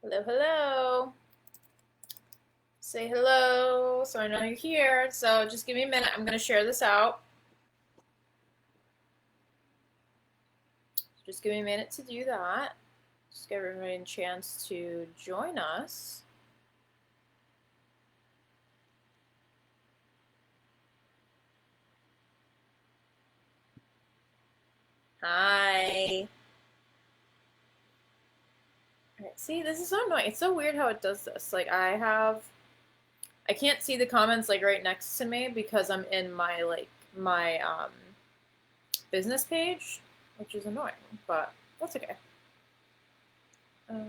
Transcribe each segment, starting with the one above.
Hello, hello. Say hello so I know you're here. So just give me a minute. I'm going to share this out. Just give me a minute to do that. Just give everybody a chance to join us. Hi. Alright, see, this is so annoying. It's so weird how it does this. I can't see the comments like right next to me because I'm in my business page, which is annoying, but that's okay. Okay.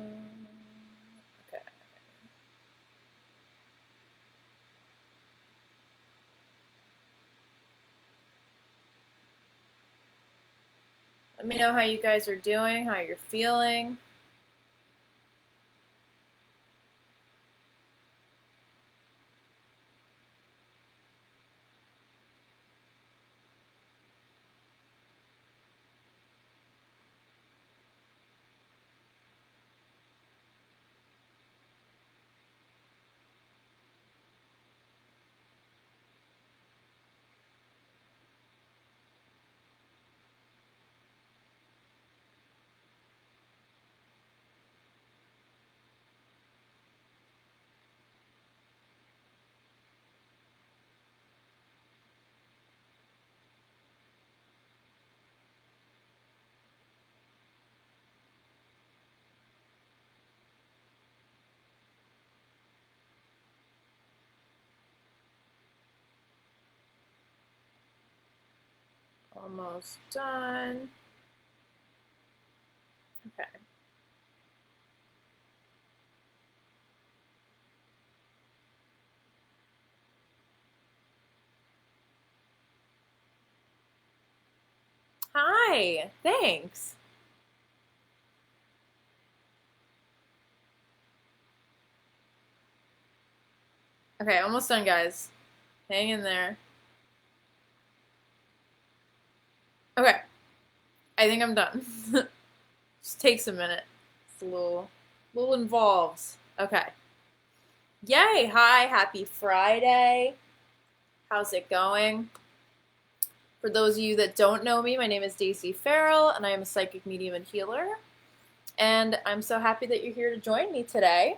Let me know how you guys are doing, how you're feeling. Almost done. Okay. Hi. Thanks. Okay, almost done, guys. Hang in there. Okay. I think I'm done. Just takes a minute. It's a little involved. Okay. Yay. Hi. Happy Friday. How's it going? For those of you that don't know me, my name is Daisy Farrell, and I am a psychic medium and healer. And I'm so happy that you're here to join me today.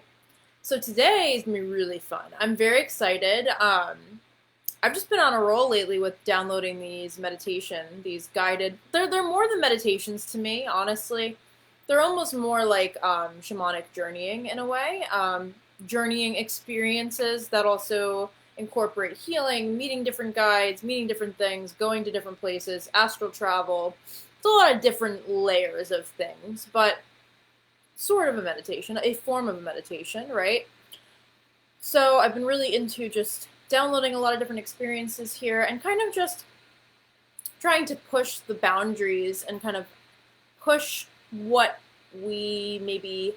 So today is gonna be really fun. I'm very excited. I've just been on a roll lately with downloading these guided. They're more than meditations to me, honestly. They're almost more like shamanic journeying in a way. Journeying experiences that also incorporate healing, meeting different guides, meeting different things, going to different places, astral travel. It's a lot of different layers of things, but sort of a meditation, a form of a meditation, right? So I've been really into just downloading a lot of different experiences here and kind of just trying to push the boundaries and kind of push what we maybe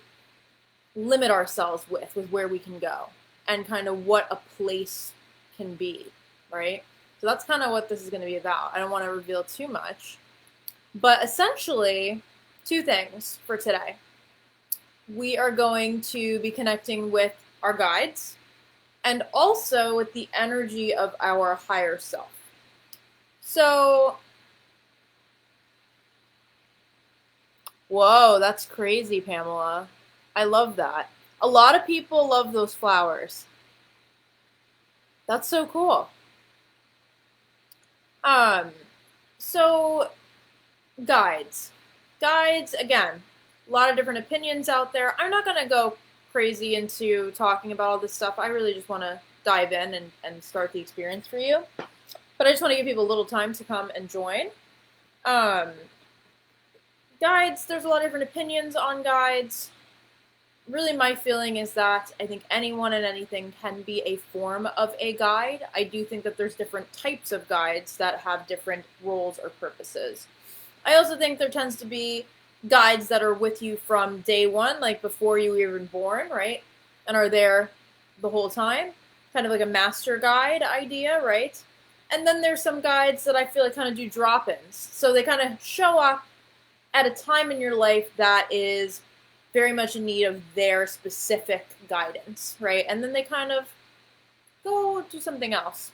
limit ourselves with where we can go and kind of what a place can be, right? So that's kind of what this is going to be about. I don't want to reveal too much, but essentially, two things for today. We are going to be connecting with our guides and also with the energy of our higher self. So, whoa, that's crazy, Pamela. I love that. A lot of people love those flowers. That's so cool. Um, so guides. Guides, again, a lot of different opinions out there. I'm not going to go crazy into talking about all this stuff. I really just want to dive in and start the experience for you. But I just want to give people a little time to come and join. Um, Guides, there's a lot of different opinions on guides. Really, my feeling is that I think anyone and anything can be a form of a guide. I do think that there's different types of guides that have different roles or purposes. I also think there tends to be guides that are with you from day one, like before you were even born, right? And are there the whole time. Kind of like a master guide idea, right? And then there's some guides that I feel like kind of do drop ins. So they kind of show up at a time in your life that is very much in need of their specific guidance, right? And then they kind of go do something else.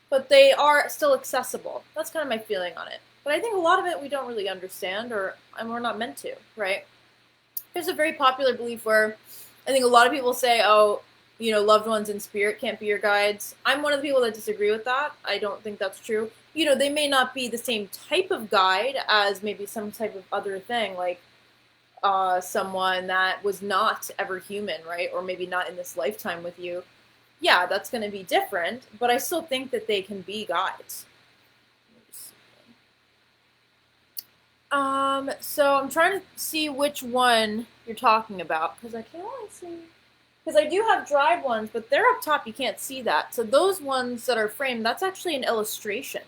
But they are still accessible. That's kind of my feeling on it. But I think a lot of it we don't really understand, and we're not meant to, right? There's a very popular belief where I think a lot of people say, oh, loved ones in spirit can't be your guides. I'm one of the people that disagree with that. I don't think that's true. They may not be the same type of guide as maybe some type of other thing, like someone that was not ever human, right? Or maybe not in this lifetime with you. Yeah, that's going to be different, but I still think that they can be guides. So I'm trying to see which one you're talking about, because I can't really see. Because I do have dried ones, but they're up top, you can't see that. So those ones that are framed, that's actually an illustration.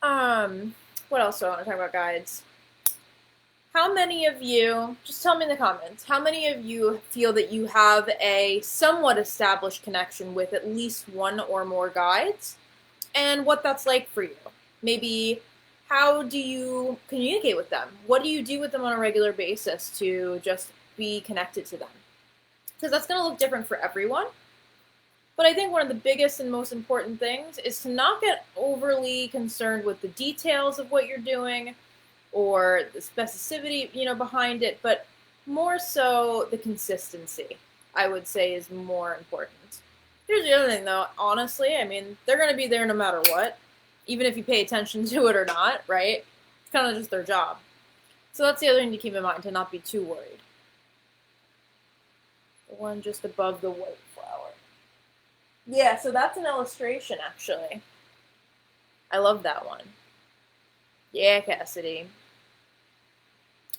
What else do I want to talk about, guides? How many of you, just tell me in the comments, how many of you feel that you have a somewhat established connection with at least one or more guides, and what that's like for you? Maybe how do you communicate with them? What do you do with them on a regular basis to just be connected to them? Because that's going to look different for everyone. But I think one of the biggest and most important things is to not get overly concerned with the details of what you're doing, or the specificity, behind it, but more so the consistency, I would say, is more important. Here's the other thing, though. Honestly, they're going to be there no matter what, even if you pay attention to it or not, right? It's kind of just their job. So that's the other thing to keep in mind, to not be too worried. The one just above the white flower. Yeah, so that's an illustration, actually. I love that one. Yeah, Cassidy.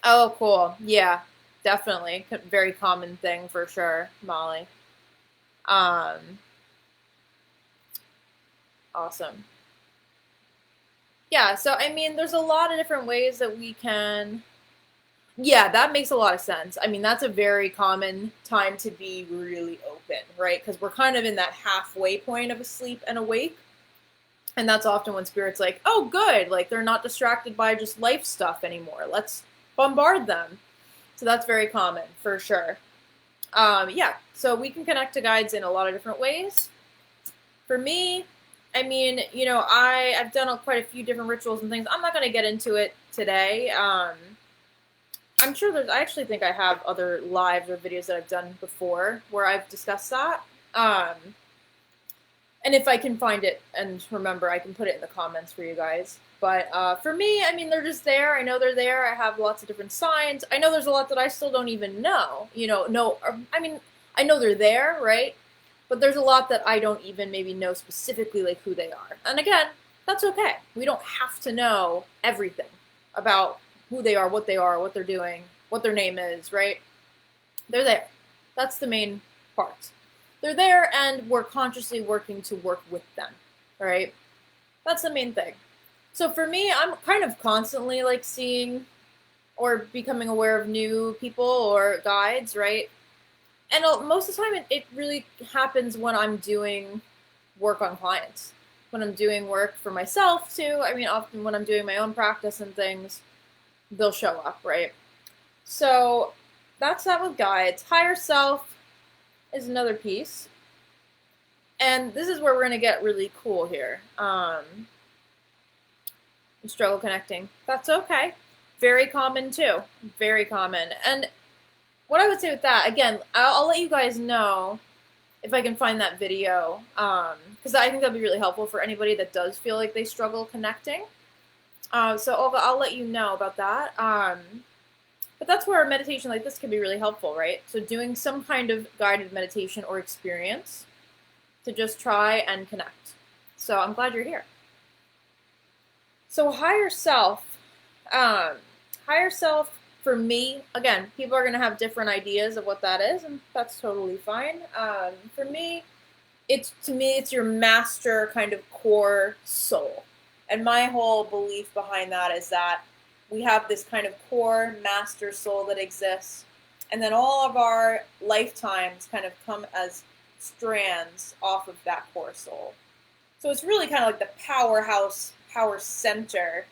Oh, cool. Yeah, definitely. Very common thing for sure, Molly. Awesome. Yeah, so there's a lot of different ways that we can. Yeah, that makes a lot of sense. That's a very common time to be really open, right? Because we're kind of in that halfway point of asleep and awake. And that's often when spirit's like, oh, good. Like, they're not distracted by just life stuff anymore. Let's bombard them. So that's very common, for sure. Yeah, so we can connect to guides in a lot of different ways. For me, I've done quite a few different rituals and things. I'm not going to get into it today. I'm sure I actually think I have other lives or videos that I've done before where I've discussed that. And if I can find it and remember, I can put it in the comments for you guys. But for me, they're just there. I know they're there. I have lots of different signs. I know there's a lot that I still don't even know. I know they're there, right? But there's a lot that I don't even maybe know specifically, like who they are. And again, that's okay. We don't have to know everything about who they are, what they're doing, what their name is, right? They're there. That's the main part. They're there, and we're consciously working to work with them, right? That's the main thing. So for me, I'm kind of constantly like seeing or becoming aware of new people or guides, right? And most of the time, it really happens when I'm doing work on clients. When I'm doing work for myself, too. Often when I'm doing my own practice and things, they'll show up, right? So that's that with guides. Higher self is another piece. And this is where we're going to get really cool here. Struggle connecting. That's okay. Very common, too. Very common. And what I would say with that, again, I'll let you guys know if I can find that video, because I think that'll be really helpful for anybody that does feel like they struggle connecting. So I'll let you know about that. But that's where a meditation like this can be really helpful, right? So doing some kind of guided meditation or experience to just try and connect. So I'm glad you're here. So higher self, for me, again, people are going to have different ideas of what that is, and that's totally fine. For me, it's your master kind of core soul. And my whole belief behind that is that we have this kind of core master soul that exists, and then all of our lifetimes kind of come as strands off of that core soul. So it's really kind of like the powerhouse, power center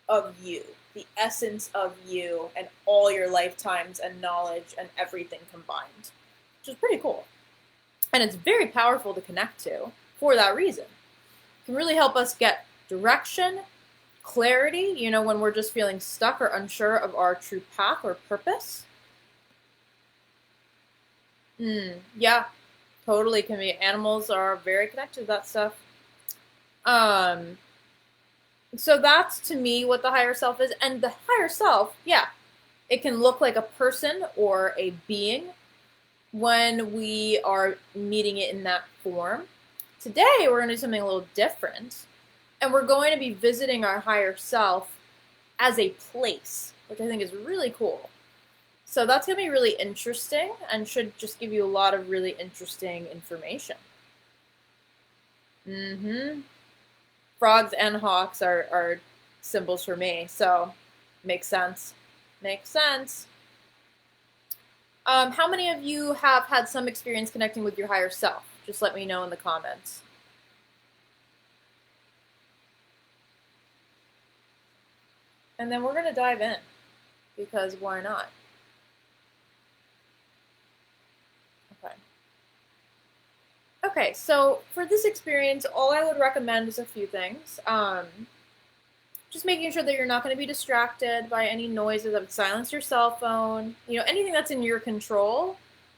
of you, the essence of you and all your lifetimes and knowledge and everything combined, which is pretty cool. And it's very powerful to connect to for that reason. It can really help us get direction, clarity, when we're just feeling stuck or unsure of our true path or purpose. Yeah, totally can be. Animals are very connected to that stuff. So that's, to me, what the higher self is. And the higher self, yeah, it can look like a person or a being when we are meeting it in that form. Today, we're going to do something a little different. And we're going to be visiting our higher self as a place, which I think is really cool. So that's going to be really interesting and should just give you a lot of really interesting information. Frogs and hawks are symbols for me, so makes sense. Makes sense. How many of you have had some experience connecting with your higher self? Just let me know in the comments. And then we're going to dive in, because why not? Okay, so for this experience, all I would recommend is a few things. Just making sure that you're not going to be distracted by any noises. I would silence your cell phone. Anything that's in your control,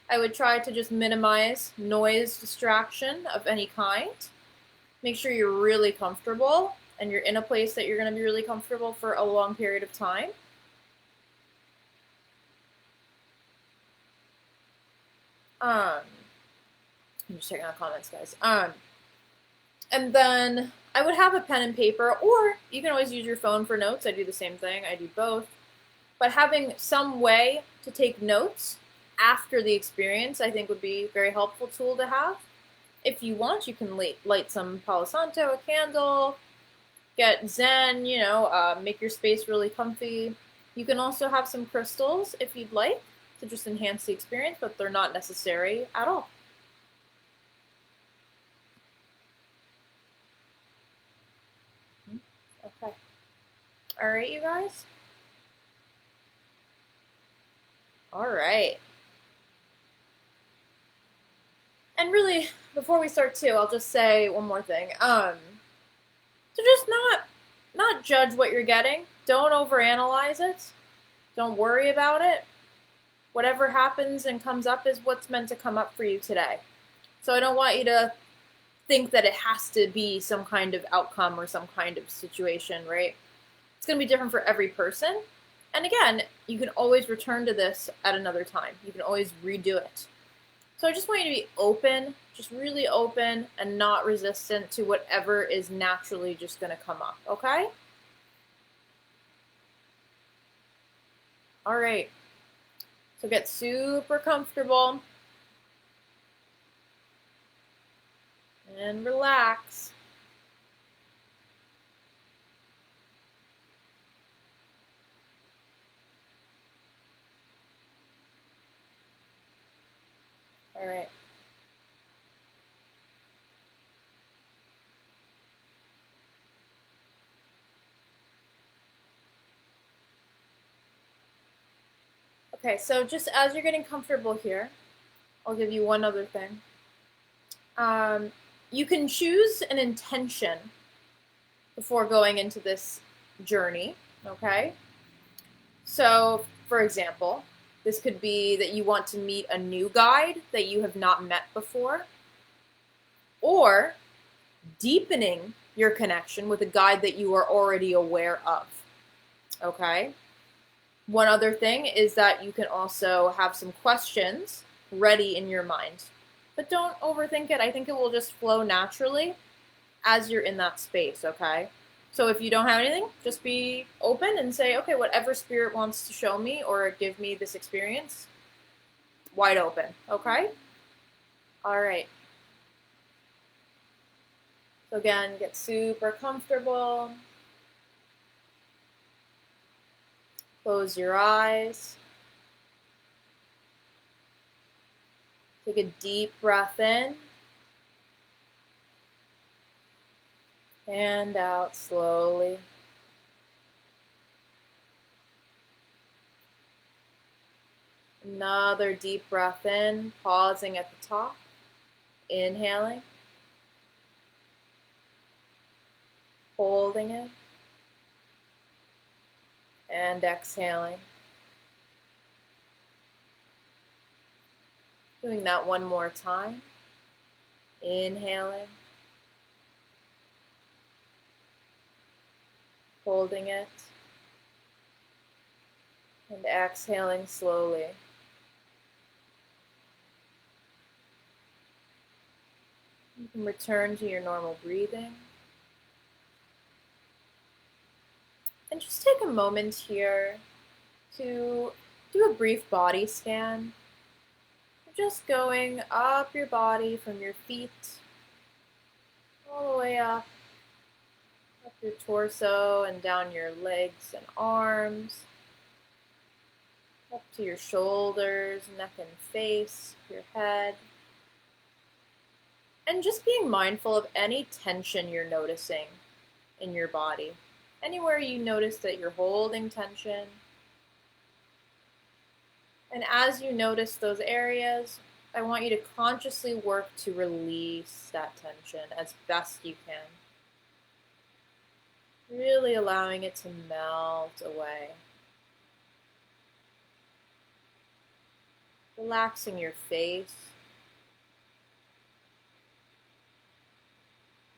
I would try to just minimize noise distraction of any kind. Make sure you're really comfortable and you're in a place that you're going to be really comfortable for a long period of time. I'm just checking out comments, guys. And then I would have a pen and paper, or you can always use your phone for notes. I do the same thing. I do both. But having some way to take notes after the experience, I think, would be a very helpful tool to have. If you want, you can light some Palo Santo, a candle, get Zen, make your space really comfy. You can also have some crystals if you'd like to just enhance the experience, but they're not necessary at all. Okay. All right, you guys? All right. And really, before we start too, I'll just say one more thing. So just not judge what you're getting. Don't overanalyze it. Don't worry about it. Whatever happens and comes up is what's meant to come up for you today. So I don't want you to think that it has to be some kind of outcome or some kind of situation, right? It's going to be different for every person. And again, you can always return to this at another time. You can always redo it. So I just want you to be open, just really open and not resistant to whatever is naturally just going to come up, okay? All right. So get super comfortable and relax. All right. Okay, so just as you're getting comfortable here, I'll give you one other thing. You can choose an intention before going into this journey, okay? So, for example, this could be that you want to meet a new guide that you have not met before, or deepening your connection with a guide that you are already aware of, okay? One other thing is that you can also have some questions ready in your mind, but don't overthink it. I think it will just flow naturally as you're in that space, okay? So if you don't have anything, just be open and say, okay, whatever spirit wants to show me or give me this experience, wide open, okay? All right. So again, get super comfortable. Close your eyes. Take a deep breath in. And out slowly. Another deep breath in, pausing at the top, inhaling, holding it, and exhaling. Doing that one more time. Inhaling, holding it, and exhaling slowly. You can return to your normal breathing. And just take a moment here to do a brief body scan. Just going up your body from your feet all the way up your torso and down your legs and arms, up to your shoulders, neck and face, your head. And just being mindful of any tension you're noticing in your body. Anywhere you notice that you're holding tension. And as you notice those areas, I want you to consciously work to release that tension as best you can. Really allowing it to melt away. Relaxing your face,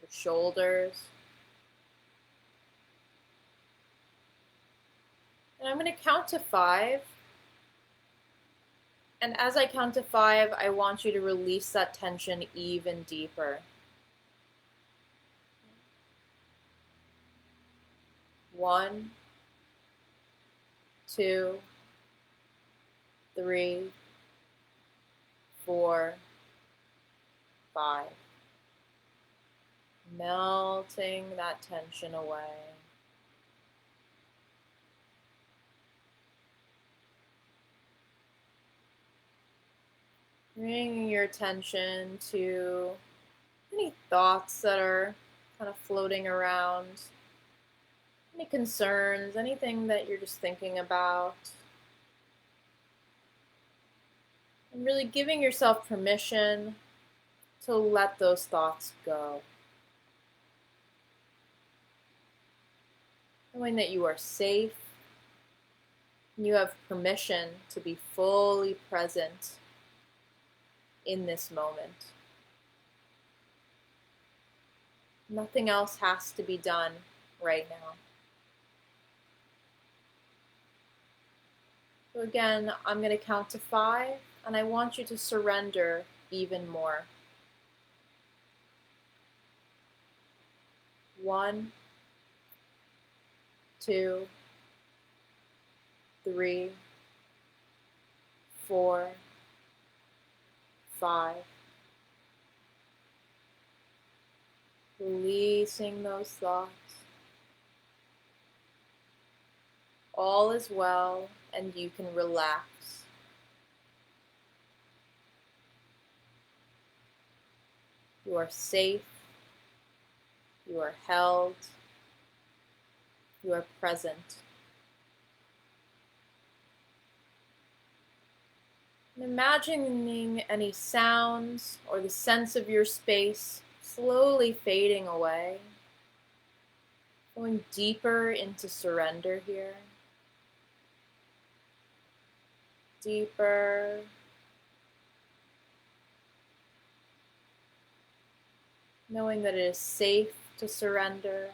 your shoulders. And I'm going to count to 5. And as I count to 5, I want you to release that tension even deeper. 1, 2, 3, 4, 5. Melting that tension away. Bringing your attention to any thoughts that are kind of floating around, any concerns, anything that you're just thinking about. And really giving yourself permission to let those thoughts go. Knowing that you are safe, and you have permission to be fully present in this moment. Nothing else has to be done right now. So again, I'm going to count to 5, and I want you to surrender even more. 1, 2, 3, 4, 5. Releasing those thoughts. All is well, and you can relax. You are safe. You are held. You are present. And imagining any sounds or the sense of your space slowly fading away. Going deeper into surrender here. Deeper. Knowing that it is safe to surrender.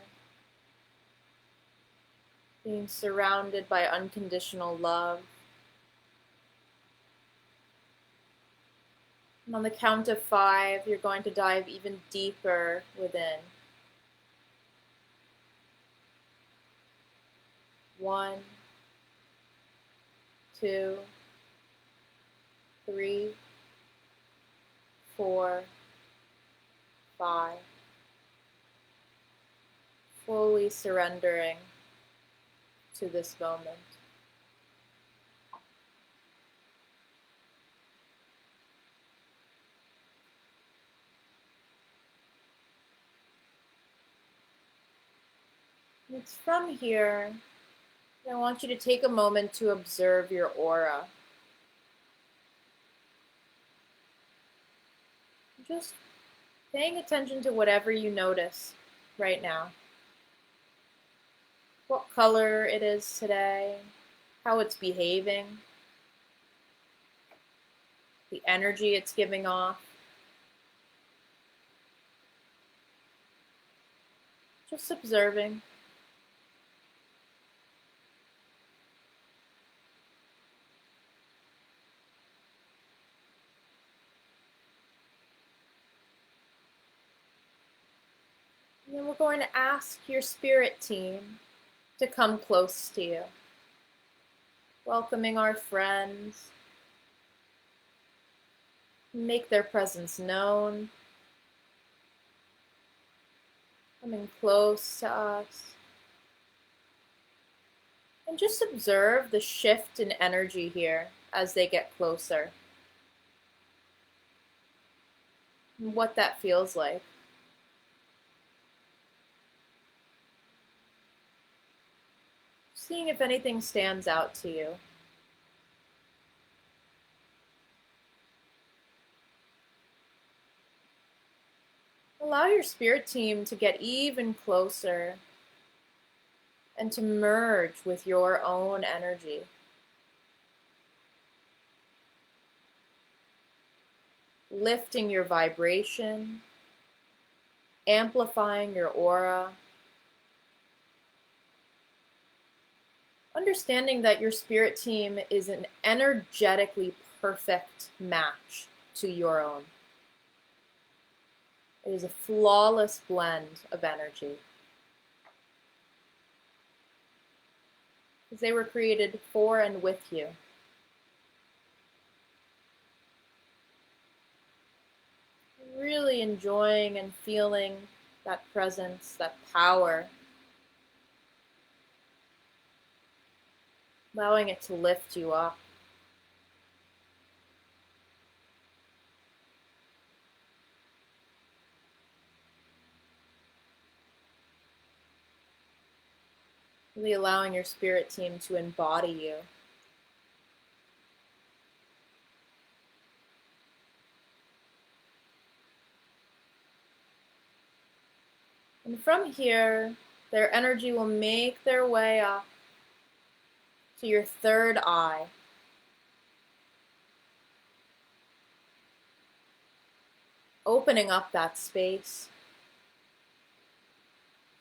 Being surrounded by unconditional love. And on the count of 5, you're going to dive even deeper within. 1, 2, 3, 4, 5. Fully surrendering to this moment. And it's from here that I want you to take a moment to observe your aura. Just paying attention to whatever you notice right now. What color it is today, how it's behaving, the energy it's giving off. Just observing. And then we're going to ask your spirit team to come close to you, welcoming our friends, make their presence known, coming close to us. And just observe the shift in energy here as they get closer, and what that feels like. Seeing if anything stands out to you. Allow your spirit team to get even closer and to merge with your own energy. Lifting your vibration, amplifying your aura. Understanding that your spirit team is an energetically perfect match to your own. It is a flawless blend of energy. Because they were created for and with you. Really enjoying and feeling that presence, that power. Allowing it to lift you up. Really allowing your spirit team to embody you. And from here, their energy will make their way up to your third eye. Opening up that space,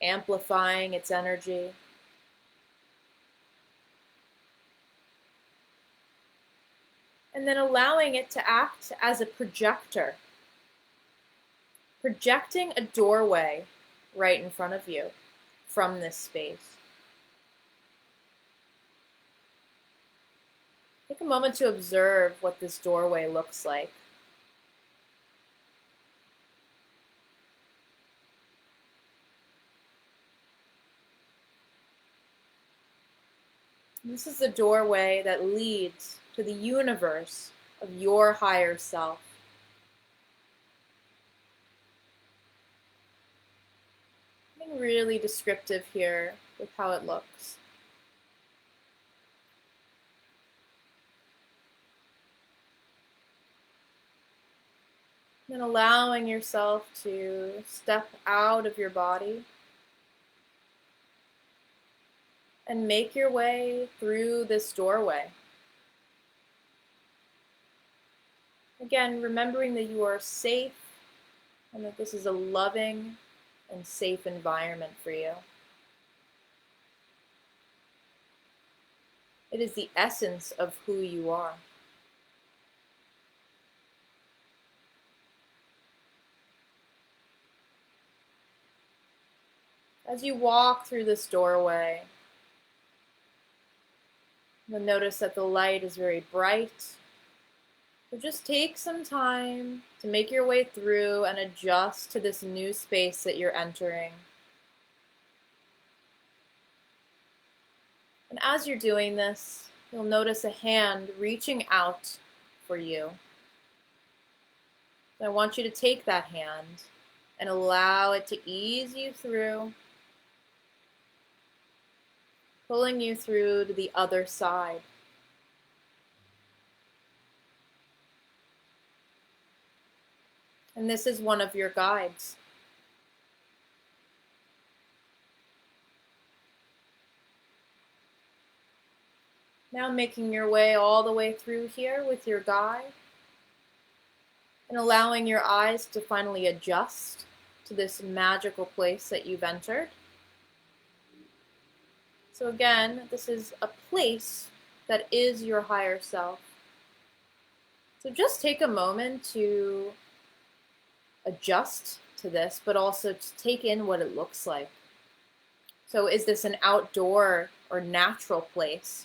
amplifying its energy. And then allowing it to act as a projector, projecting a doorway right in front of you from this space. Take a moment to observe what this doorway looks like. This is the doorway that leads to the universe of your higher self. Being really descriptive here with how it looks. And allowing yourself to step out of your body and make your way through this doorway. Again, remembering that you are safe and that this is a loving and safe environment for you. It is the essence of who you are. As you walk through this doorway, you'll notice that the light is very bright. So just take some time to make your way through and adjust to this new space that you're entering. And as you're doing this, you'll notice a hand reaching out for you. So I want you to take that hand and allow it to ease you through, pulling you through to the other side. And this is one of your guides. Now making your way all the way through here with your guide and allowing your eyes to finally adjust to this magical place that you've entered. So again, this is a place that is your higher self. So just take a moment to adjust to this, but also to take in what it looks like. So is this an outdoor or natural place?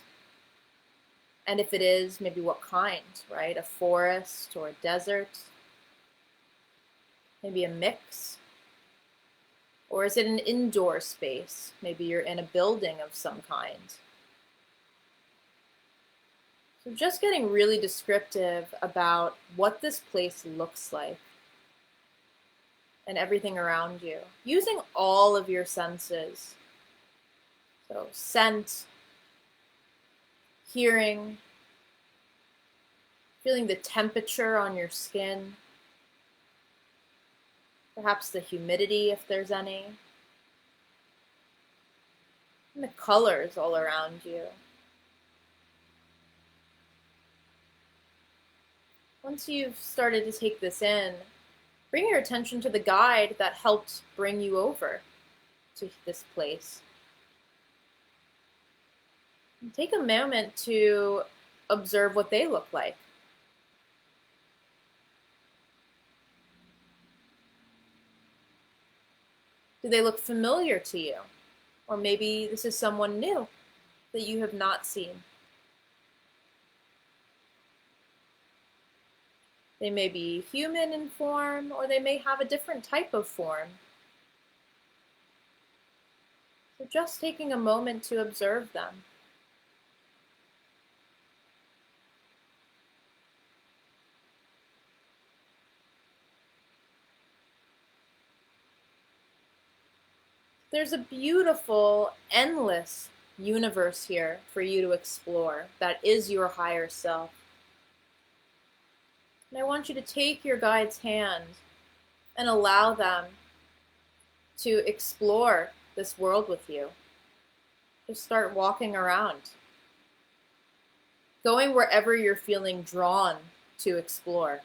And if it is, maybe what kind, right? A forest or a desert? Maybe a mix? Or is it an indoor space? Maybe you're in a building of some kind. So just getting really descriptive about what this place looks like and everything around you, using all of your senses. So scent, hearing, feeling the temperature on your skin, perhaps the humidity if there's any, and the colors all around you. Once you've started to take this in, bring your attention to the guide that helped bring you over to this place. And take a moment to observe what they look like. Do they look familiar to you? Or maybe this is someone new that you have not seen. They may be human in form, or they may have a different type of form. So just taking a moment to observe them. There's a beautiful, endless universe here for you to explore that is your higher self. And I want you to take your guide's hand and allow them to explore this world with you. Just start walking around, going wherever you're feeling drawn to explore.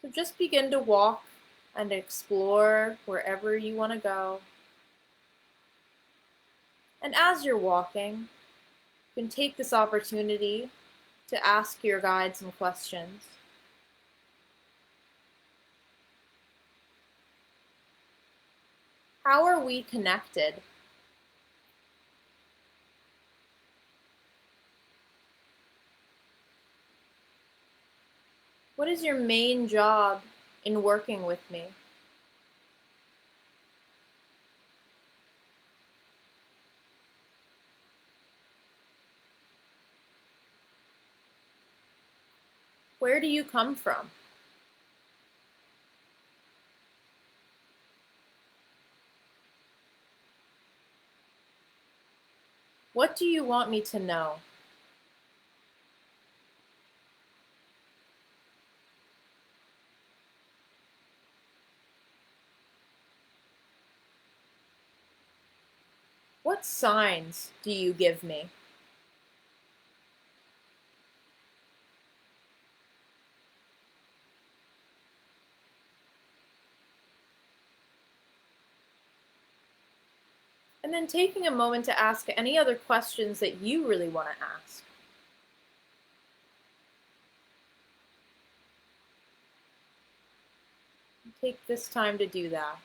So just begin to walk and explore wherever you want to go. And as you're walking, you can take this opportunity to ask your guide some questions. How are we connected? What is your main job in working with me? Where do you come from? What do you want me to know? What signs do you give me? And then taking a moment to ask any other questions that you really want to ask. Take this time to do that.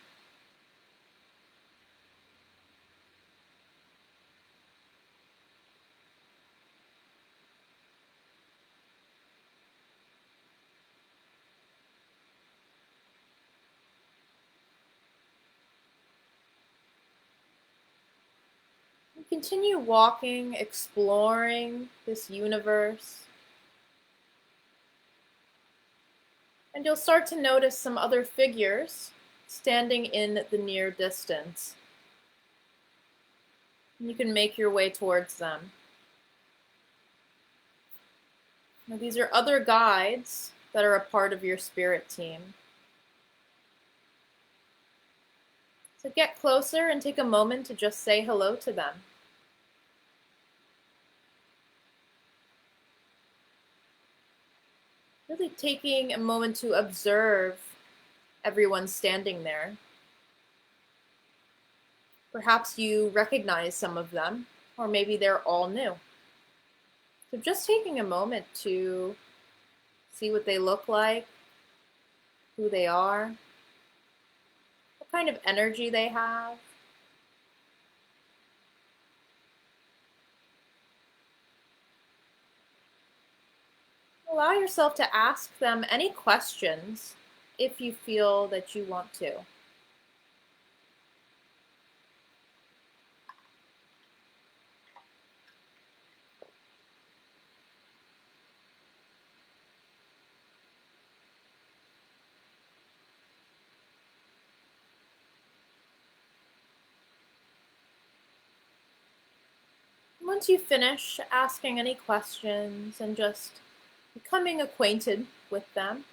And continue walking, exploring this universe. And you'll start to notice some other figures standing in the near distance. And you can make your way towards them. Now, these are other guides that are a part of your spirit team. So get closer and take a moment to just say hello to them. Really taking a moment to observe everyone standing there. Perhaps you recognize some of them, or maybe they're all new. So just taking a moment to see what they look like, who they are, what kind of energy they have. Allow yourself to ask them any questions if you feel that you want to. Once you finish asking any questions and just becoming acquainted with them,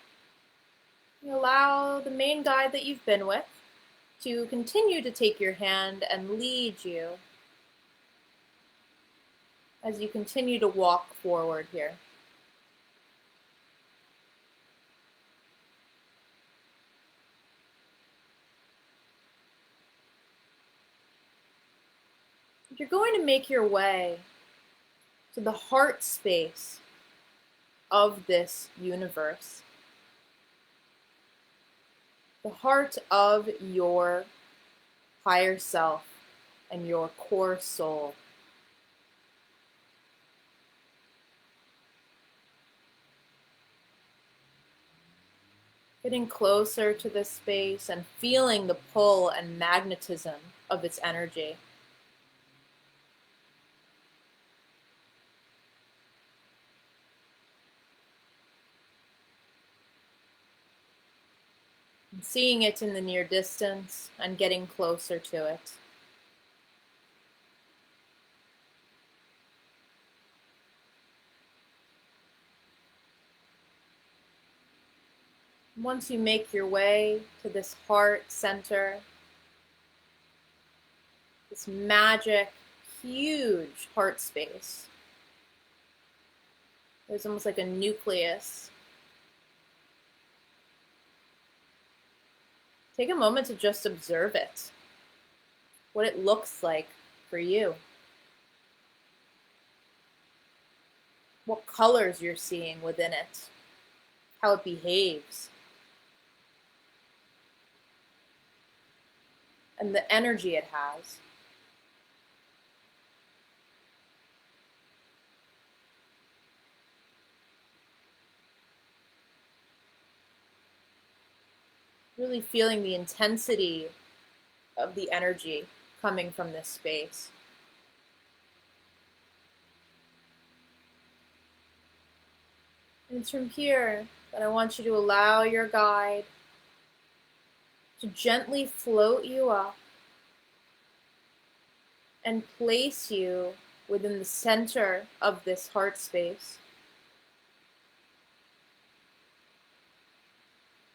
you allow the main guide that you've been with to continue to take your hand and lead you as you continue to walk forward here. You're going to make your way to the heart space of this universe, the heart of your higher self and your core soul. Getting closer to this space and feeling the pull and magnetism of its energy. And seeing it in the near distance and getting closer to it. Once you make your way to this heart center, this magic, huge heart space, there's almost like a nucleus. Take a moment to just observe it, what it looks like for you, what colors you're seeing within it, how it behaves, and the energy it has. Really feeling the intensity of the energy coming from this space. And it's from here that I want you to allow your guide to gently float you up and place you within the center of this heart space,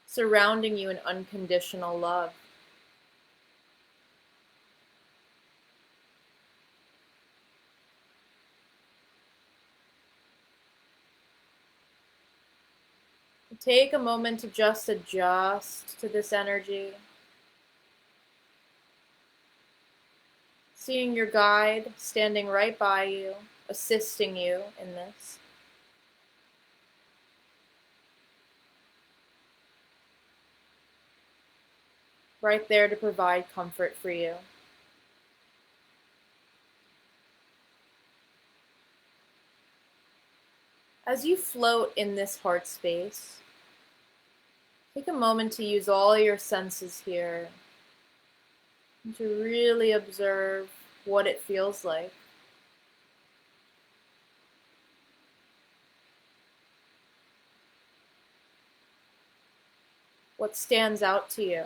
surrounding you in unconditional love. Take a moment to just adjust to this energy. Seeing your guide standing right by you, assisting you in this. Right there to provide comfort for you. As you float in this heart space, take a moment to use all your senses here and to really observe what it feels like. What stands out to you?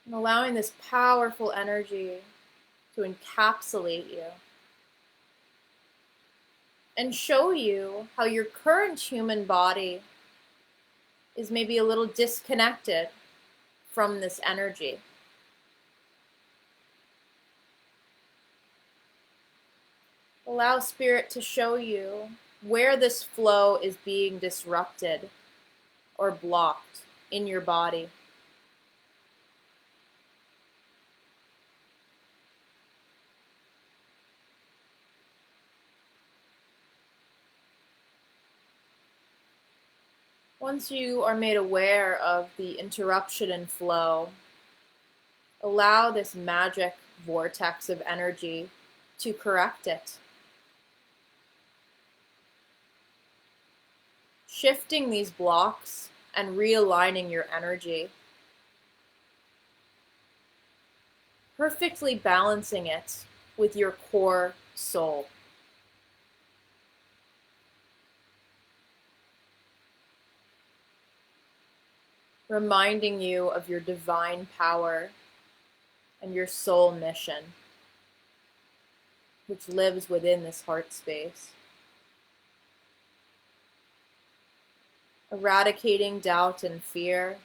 And allowing this powerful energy to encapsulate you and show you how your current human body is maybe a little disconnected from this energy. Allow Spirit to show you where this flow is being disrupted or blocked in your body. Once you are made aware of the interruption in flow, allow this magic vortex of energy to correct it. Shifting these blocks and realigning your energy. Perfectly balancing it with your core soul. Reminding you of your divine power and your soul mission, which lives within this heart space. Eradicating doubt and fear,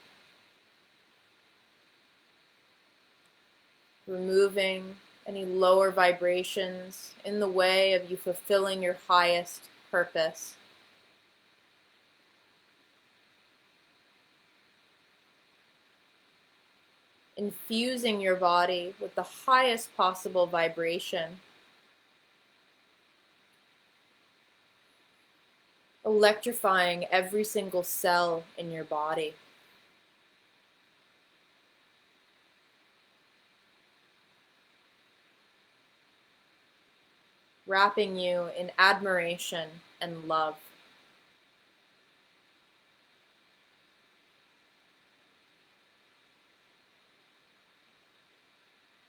removing any lower vibrations in the way of you fulfilling your highest purpose. Infusing your body with the highest possible vibration. Electrifying every single cell in your body. Wrapping you in admiration and love.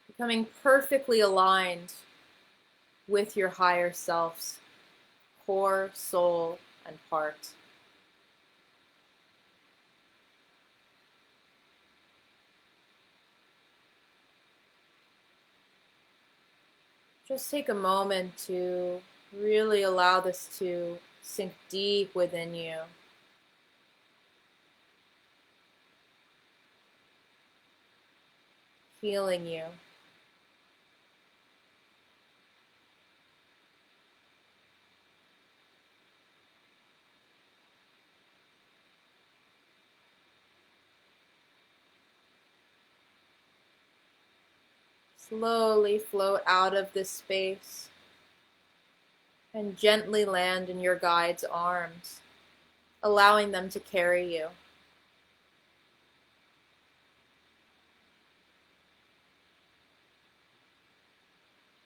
Becoming perfectly aligned with your higher self's core, soul, and heart. Just take a moment to really allow this to sink deep within you. Healing you. Slowly float out of this space and gently land in your guide's arms, allowing them to carry you.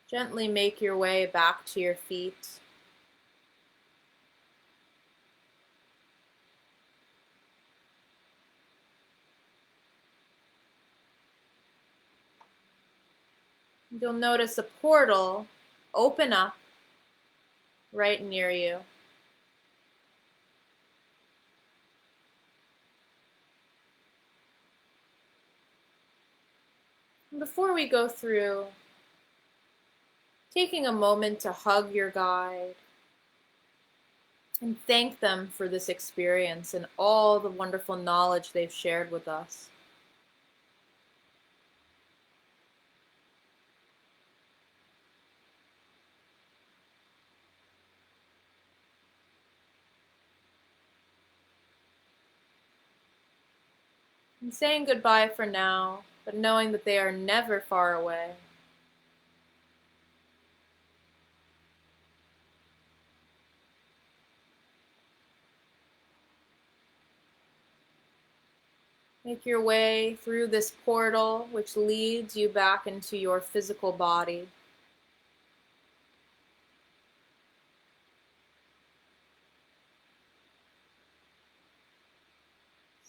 Gently make your way back to your feet. You'll notice a portal open up right near you. And before we go through, taking a moment to hug your guide and thank them for this experience and all the wonderful knowledge they've shared with us. And saying goodbye for now, but knowing that they are never far away. Make your way through this portal, which leads you back into your physical body.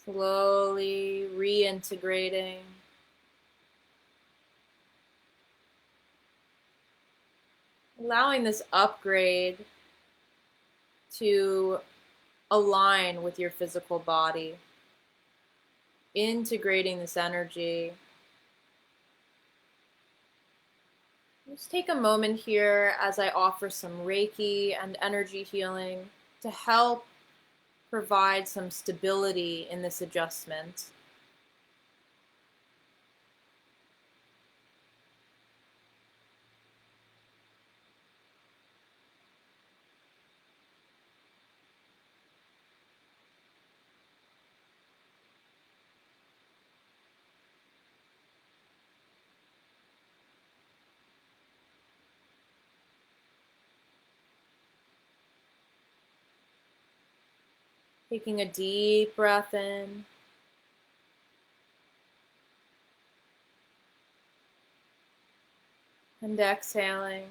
Slowly reintegrating. Allowing this upgrade to align with your physical body. Integrating this energy Just take a moment here as I offer some Reiki and energy healing to help provide some stability in this adjustment. Taking a deep breath in and exhaling.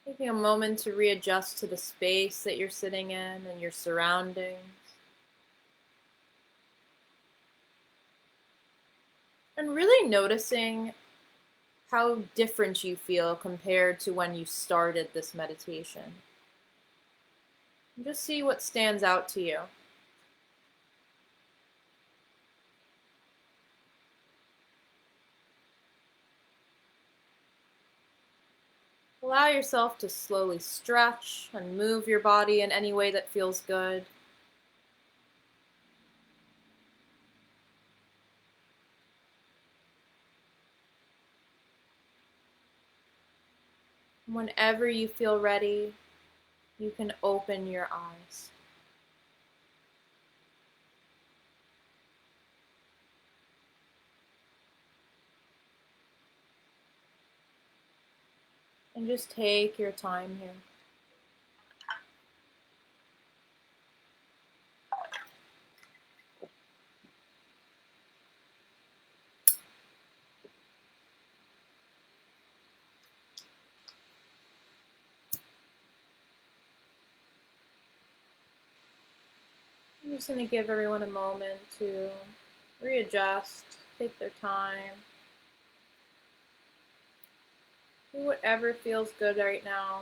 Taking a moment to readjust to the space that you're sitting in and your surroundings. And really noticing how different you feel compared to when you started this meditation. And just see what stands out to you. Allow yourself to slowly stretch and move your body in any way that feels good. Whenever you feel ready, you can open your eyes. And just take your time here. I'm just going to give everyone a moment to readjust, take their time, do whatever feels good right now.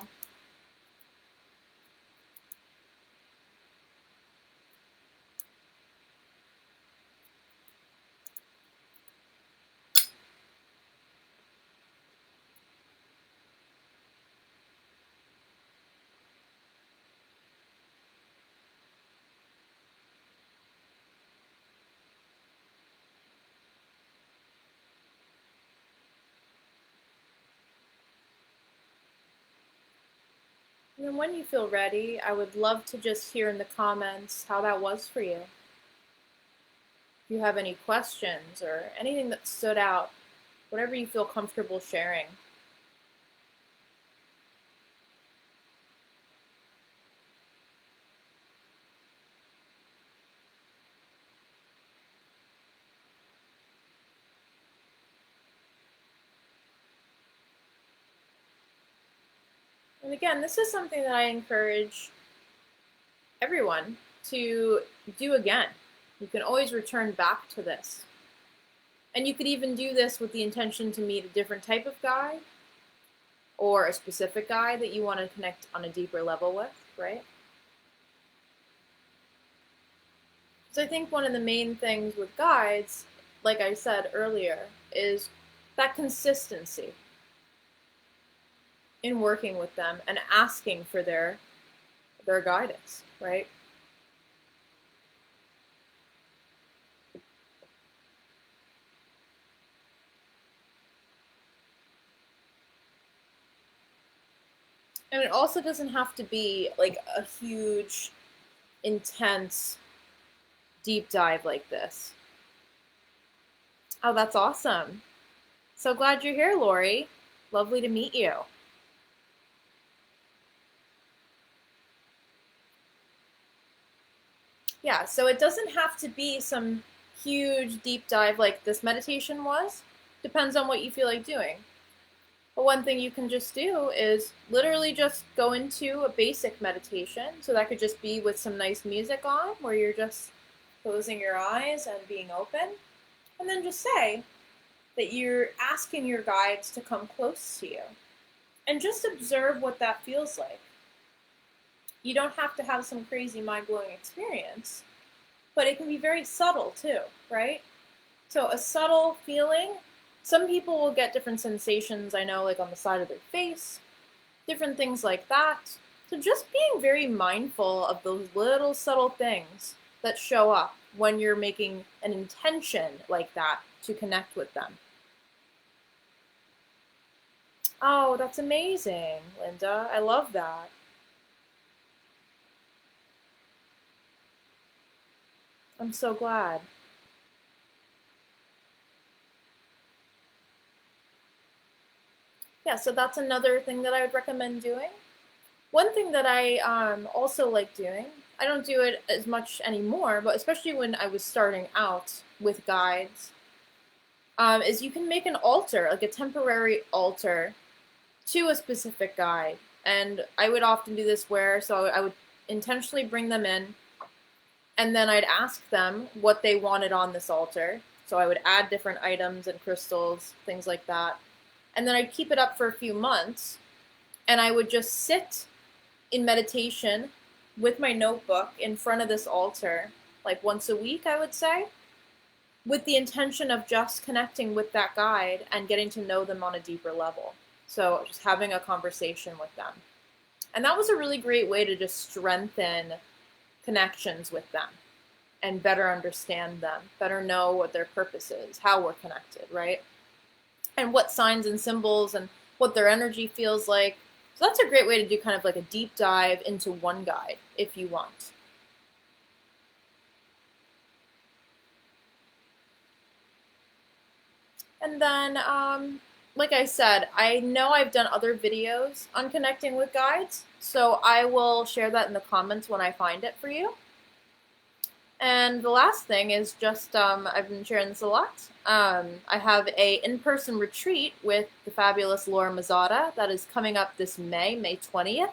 And then when you feel ready, I would love to just hear in the comments how that was for you. If you have any questions or anything that stood out, whatever you feel comfortable sharing. And again, this is something that I encourage everyone to do again. You can always return back to this. And you could even do this with the intention to meet a different type of guy or a specific guy that you want to connect on a deeper level with, right? So I think one of the main things with guides, like I said earlier, is that consistency in working with them and asking for their guidance, right? And it also doesn't have to be like a huge, intense, deep dive like this. Oh, that's awesome. So glad you're here, Lori. Lovely to meet you. Yeah, so it doesn't have to be some huge deep dive like this meditation was. Depends on what you feel like doing. But one thing you can just do is literally just go into a basic meditation. So that could just be with some nice music on where you're just closing your eyes and being open. And then just say that you're asking your guides to come close to you. And just observe what that feels like. You don't have to have some crazy mind-blowing experience. but it can be very subtle too, right? So a subtle feeling, some people will get different sensations, I know, like on the side of their face, different things like that. So just being very mindful of those little subtle things that show up when you're making an intention like that to connect with them. Oh, that's amazing, Linda. I love that. I'm so glad. Yeah, so that's another thing that I would recommend doing. One thing that I also like doing, I don't do it as much anymore, but especially when I was starting out with guides, is you can make an altar, like a temporary altar to a specific guide. And I would often do this where, so I would intentionally bring them in, and then I'd ask them what they wanted on this altar. So I would add different items and crystals, things like that. And then I'd keep it up for a few months, and I would just sit in meditation with my notebook in front of this altar, like once a week, I would say, with the intention of just connecting with that guide and getting to know them on a deeper level. So just having a conversation with them. And that was a really great way to just strengthen connections with them and better understand them, better know what their purpose is, how we're connected, right? And what signs and symbols and what their energy feels like. So that's a great way to do kind of like a deep dive into one guide if you want. And then, like I said, I know I've done other videos on connecting with guides, so I will share that in the comments when I find it for you. And the last thing is just, I've been sharing this a lot. I have a in-person retreat with the fabulous Laura Mazzata that is coming up this May 20th.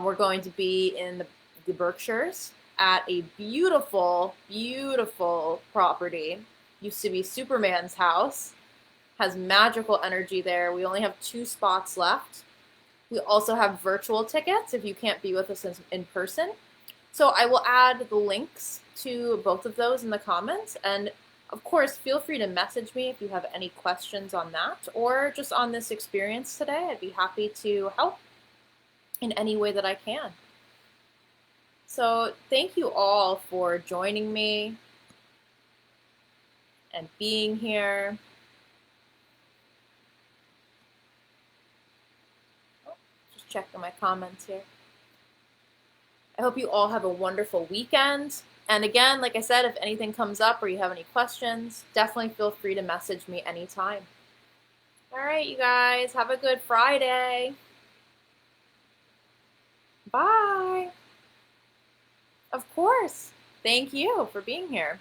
We're going to be in the Berkshires at a beautiful, beautiful property. Used to be Superman's house. Has magical energy there. We only have 2 spots left. We also have virtual tickets if you can't be with us in person. So I will add the links to both of those in the comments. And of course, feel free to message me if you have any questions on that or just on this experience today. I'd be happy to help in any way that I can. So thank you all for joining me and being here. Just checking my comments here. I hope you all have a wonderful weekend. And again, like I said, if anything comes up or you have any questions, definitely feel free to message me anytime. All right, you guys, have a good Friday. Bye. Of course. Thank you for being here.